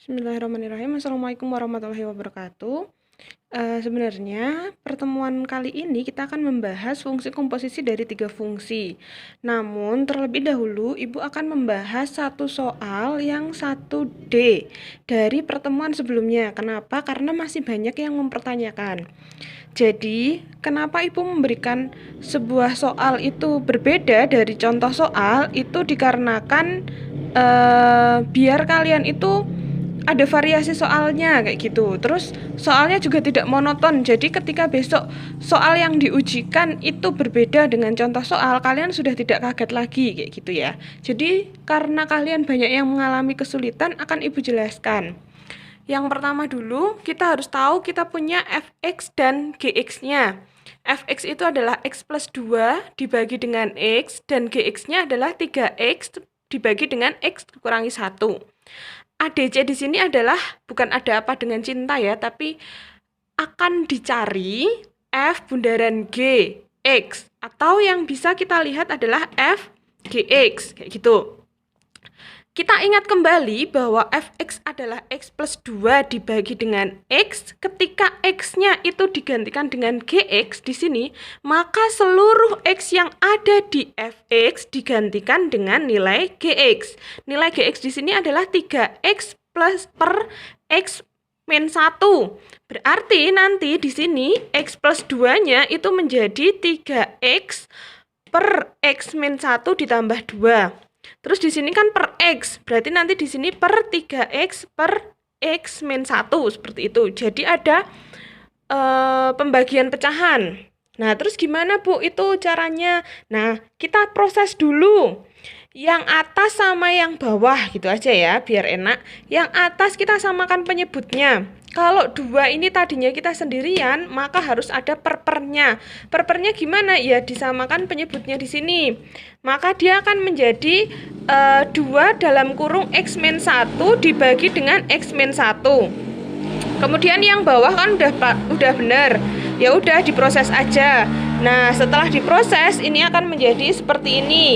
Bismillahirrahmanirrahim. Assalamualaikum warahmatullahi wabarakatuh. Sebenarnya pertemuan kali ini kita akan membahas fungsi komposisi dari 3 fungsi. Namun terlebih dahulu Ibu akan membahas satu soal yang 1D dari pertemuan sebelumnya. Kenapa? Karena masih banyak yang mempertanyakan. Jadi, kenapa Ibu memberikan sebuah soal itu berbeda dari contoh soal? Itu dikarenakan biar kalian itu ada variasi soalnya kayak gitu. Terus soalnya juga tidak monoton. Jadi ketika besok soal yang diujikan itu berbeda dengan contoh soal, kalian sudah tidak kaget lagi kayak gitu ya. Jadi karena kalian banyak yang mengalami kesulitan, akan Ibu jelaskan. Yang pertama dulu, kita harus tahu kita punya fx dan gx-nya. Fx itu adalah x plus 2 dibagi dengan x, dan gx-nya adalah 3x dibagi dengan x dikurangi 1. ADC di sini adalah bukan ada apa dengan cinta ya, tapi akan dicari F bundaran G, X. Atau yang bisa kita lihat adalah F, GX, kayak gitu. Kita ingat kembali bahwa Fx adalah X plus 2 dibagi dengan X. Ketika X-nya itu digantikan dengan GX di sini, maka seluruh X yang ada di Fx digantikan dengan nilai GX. Nilai GX di sini adalah 3X plus per X min 1. Berarti nanti di sini X plus 2-nya itu menjadi 3X per X min 1 ditambah 2. Terus di sini kan per X, berarti nanti di sini per 3X per X min 1, seperti itu. Jadi ada pembagian pecahan. Nah, terus gimana Bu itu caranya? Nah, kita proses dulu. Yang atas sama yang bawah gitu aja ya, biar enak. Yang atas kita samakan penyebutnya. Kalau 2 ini tadinya kita sendirian, maka harus ada perpernya. Perpernya gimana? Ya disamakan penyebutnya di sini. Maka dia akan menjadi 2 dalam kurung X min 1 dibagi dengan X min 1. Kemudian yang bawah kan udah benar. Ya udah diproses aja. Nah, setelah diproses ini akan menjadi seperti ini.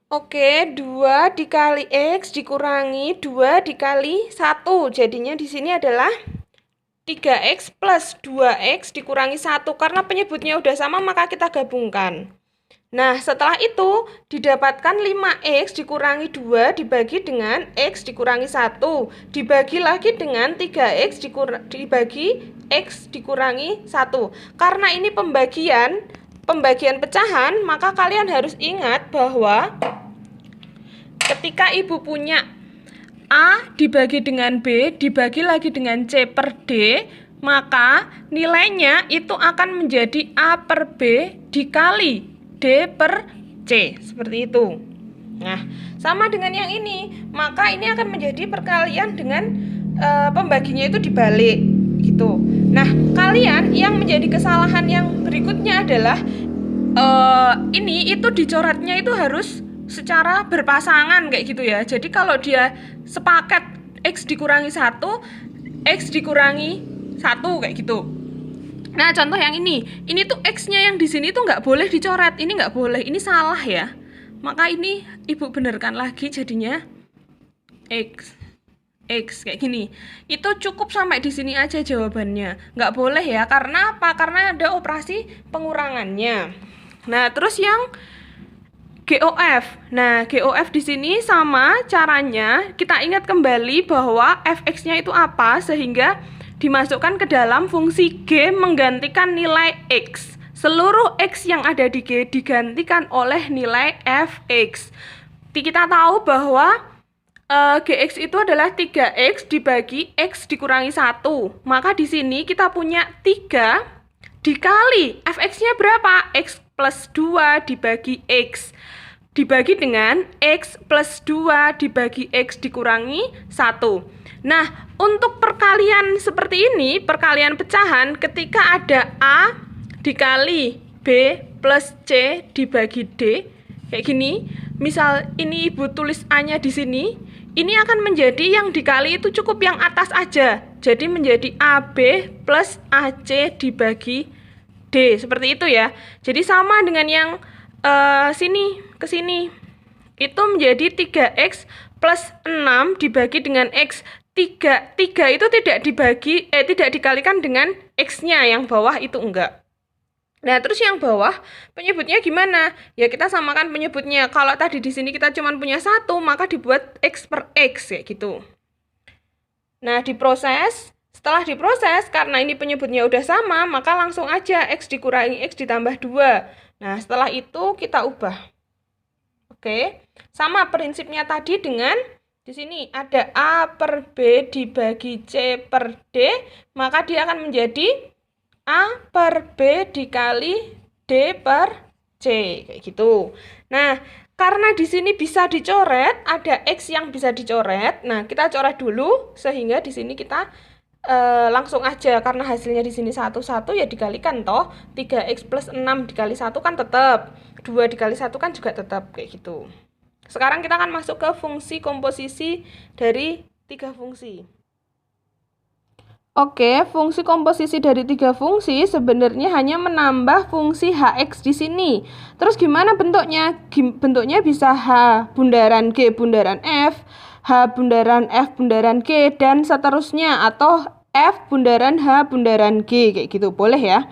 Oke, 2 dikali X dikurangi 2 dikali 1. Jadinya di sini adalah 3X plus 2X dikurangi 1. Karena penyebutnya udah sama, maka kita gabungkan. Nah, setelah itu didapatkan 5X dikurangi 2 dibagi dengan X dikurangi 1. Dibagi lagi dengan 3X dibagi X dikurangi 1. Karena ini pembagian pecahan, maka kalian harus ingat bahwa ketika Ibu punya A dibagi dengan B dibagi lagi dengan C per D, maka nilainya itu akan menjadi A per B dikali D per C, seperti itu. Nah, sama dengan yang ini, maka ini akan menjadi perkalian dengan pembaginya itu dibalik gitu. Nah, kalian yang menjadi kesalahan yang berikutnya adalah ini itu dicoretnya itu harus secara berpasangan kayak gitu ya. Jadi kalau dia sepaket X dikurangi 1, X dikurangi 1 kayak gitu. Nah, contoh yang ini tuh X-nya yang di sini tuh nggak boleh dicoret. Ini nggak boleh, ini salah ya. Maka ini Ibu benarkan lagi jadinya X kayak gini. Itu cukup sampai di sini aja jawabannya. Nggak boleh ya, karena apa? Karena ada operasi pengurangannya. Nah, terus yang GOF. Nah, GOF di sini sama caranya. Kita ingat kembali bahwa fx-nya itu apa sehingga dimasukkan ke dalam fungsi G menggantikan nilai X. Seluruh X yang ada di G digantikan oleh nilai fx. Kita tahu bahwa Gx itu adalah 3X dibagi X dikurangi 1. Maka di sini kita punya 3 dikali fx-nya berapa? X plus 2 dibagi X dibagi dengan X plus 2 dibagi X dikurangi 1. Nah, untuk perkalian seperti ini, perkalian pecahan, ketika ada A dikali B plus C dibagi D, kayak gini, misal ini Ibu tulis A-nya di sini, ini akan menjadi yang dikali itu cukup yang atas aja. Jadi menjadi AB plus AC dibagi D, seperti itu ya. Jadi sama dengan yang sini ke sini. Itu menjadi 3X plus 6 dibagi dengan X. 3 itu tidak dikalikan dengan X-nya, yang bawah itu enggak. Nah, terus yang bawah penyebutnya gimana? Ya kita samakan penyebutnya. Kalau tadi di sini kita cuma punya 1, maka dibuat X per X kayak gitu. Nah, setelah diproses, karena ini penyebutnya udah sama, maka langsung aja X dikurangi X ditambah 2. Nah, setelah itu kita ubah. Oke, sama prinsipnya tadi dengan di sini ada A per B dibagi C per D, maka dia akan menjadi A per B dikali D per C, kayak gitu. Nah, karena di sini bisa dicoret, ada X yang bisa dicoret. Nah, kita coret dulu, sehingga di sini kita langsung aja, karena hasilnya di sini 1, ya dikalikan toh. 3X plus 6 dikali 1 kan tetap. 2 dikali 1 kan juga tetap, kayak gitu. Sekarang kita akan masuk ke fungsi komposisi dari 3 fungsi. Oke, fungsi komposisi dari 3 fungsi sebenarnya hanya menambah fungsi Hx di sini. Terus gimana bentuknya? Bentuknya bisa H bundaran G bundaran F, H bundaran F bundaran G, dan seterusnya, atau F bundaran H bundaran G, kayak gitu, boleh ya.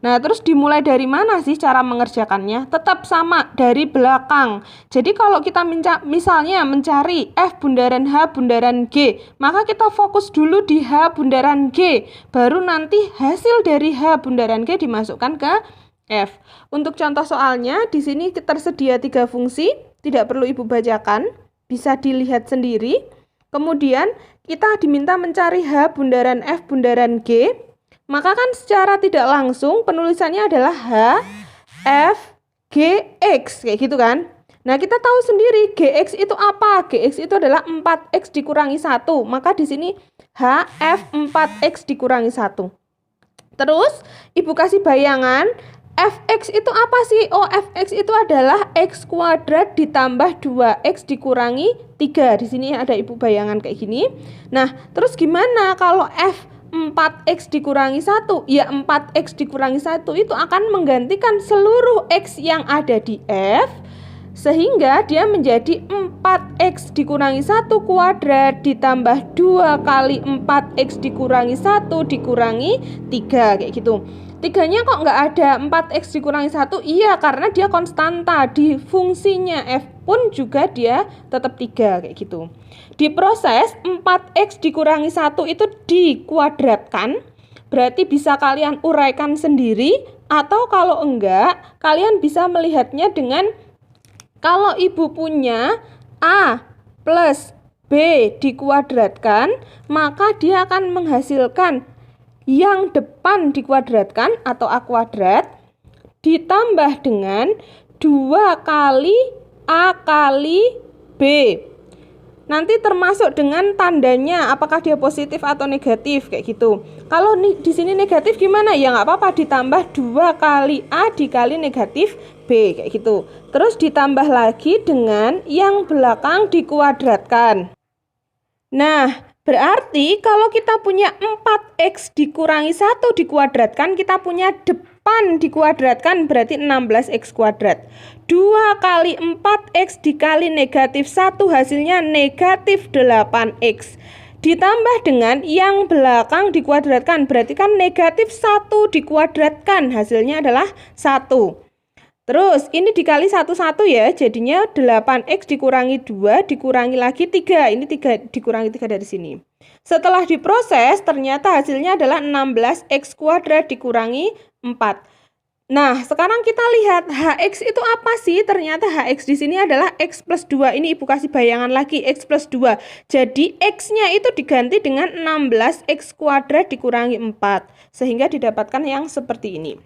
Nah, terus dimulai dari mana sih cara mengerjakannya? Tetap sama, dari belakang. Jadi kalau kita misalnya mencari F bundaran H bundaran G, maka kita fokus dulu di H bundaran G, baru nanti hasil dari H bundaran G dimasukkan ke F. Untuk contoh soalnya, di sini tersedia 3 fungsi, tidak perlu Ibu bacakan, bisa dilihat sendiri. Kemudian kita diminta mencari H bundaran F bundaran G, maka kan secara tidak langsung penulisannya adalah H, F, G, X, kayak gitu kan. Nah, kita tahu sendiri Gx itu apa? Gx itu adalah 4X dikurangi 1, maka di sini H, F, 4X dikurangi 1. Terus, Ibu kasih bayangan, Fx itu apa sih? Oh, Fx itu adalah X kuadrat ditambah 2X dikurangi 3. Di sini ada Ibu bayangan kayak gini. Nah, terus gimana kalau F 4X dikurangi 1? Ya, 4X dikurangi 1 itu akan menggantikan seluruh X yang ada di F, sehingga dia menjadi 4X dikurangi 1 kuadrat ditambah 2 kali 4X dikurangi 1 dikurangi 3, kayak gitu. 3-nya kok nggak ada 4X dikurangi 1? Iya, karena dia konstanta. Di fungsinya F pun juga dia tetap 3, kayak gitu. Diproses 4X dikurangi 1 itu dikuadratkan, berarti bisa kalian uraikan sendiri, atau kalau enggak, kalian bisa melihatnya dengan kalau Ibu punya A plus B dikuadratkan, maka dia akan menghasilkan yang depan dikuadratkan atau A kuadrat ditambah dengan 2 kali A kali B. Nanti termasuk dengan tandanya, apakah dia positif atau negatif, kayak gitu. Kalau di sini negatif gimana? Ya nggak apa-apa, ditambah 2 kali A dikali negatif B, kayak gitu. Terus ditambah lagi dengan yang belakang dikuadratkan. Nah, berarti kalau kita punya 4X dikurangi 1 dikuadratkan, kita punya depan dikuadratkan, berarti 16X kuadrat. 2 kali 4X dikali negatif 1 hasilnya negatif 8X. Ditambah dengan yang belakang dikuadratkan, berarti kan negatif 1 dikuadratkan, hasilnya adalah 1. Terus ini dikali 1 ya, jadinya 8X dikurangi 2 dikurangi lagi 3. Ini 3 dikurangi 3 dari sini. Setelah diproses ternyata hasilnya adalah 16X kuadrat dikurangi 4. Nah, sekarang kita lihat Hx itu apa sih? Ternyata Hx di sini adalah X plus 2. Ini Ibu kasih bayangan lagi, X plus 2. Jadi X-nya itu diganti dengan 16X kuadrat dikurangi 4. Sehingga didapatkan yang seperti ini.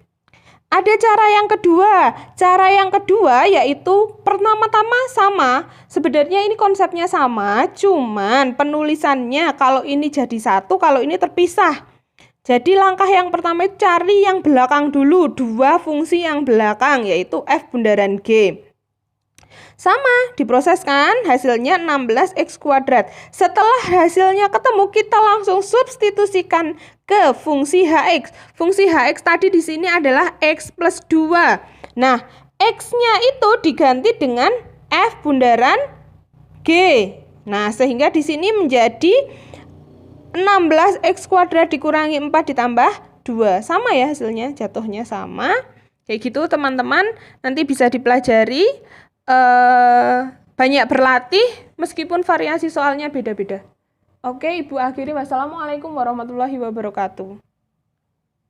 Ada cara yang kedua. Cara yang kedua yaitu pertama-tama sama. Sebenarnya ini konsepnya sama, cuman penulisannya kalau ini jadi satu, kalau ini terpisah. Jadi langkah yang pertama itu cari yang belakang dulu, 2 fungsi yang belakang yaitu F bundaran G. Sama, diproseskan, hasilnya 16X kuadrat. Setelah hasilnya ketemu, kita langsung substitusikan ke fungsi Hx. Fungsi Hx tadi di sini adalah X plus 2. Nah, X-nya itu diganti dengan F bundaran G. Nah, sehingga di sini menjadi 16x² dikurangi 4 ditambah 2. Sama ya hasilnya, jatuhnya sama. Kayak gitu teman-teman, nanti bisa dipelajari. Banyak berlatih meskipun variasi soalnya beda-beda. Oke, Ibu akhiri. Wassalamualaikum warahmatullahi wabarakatuh.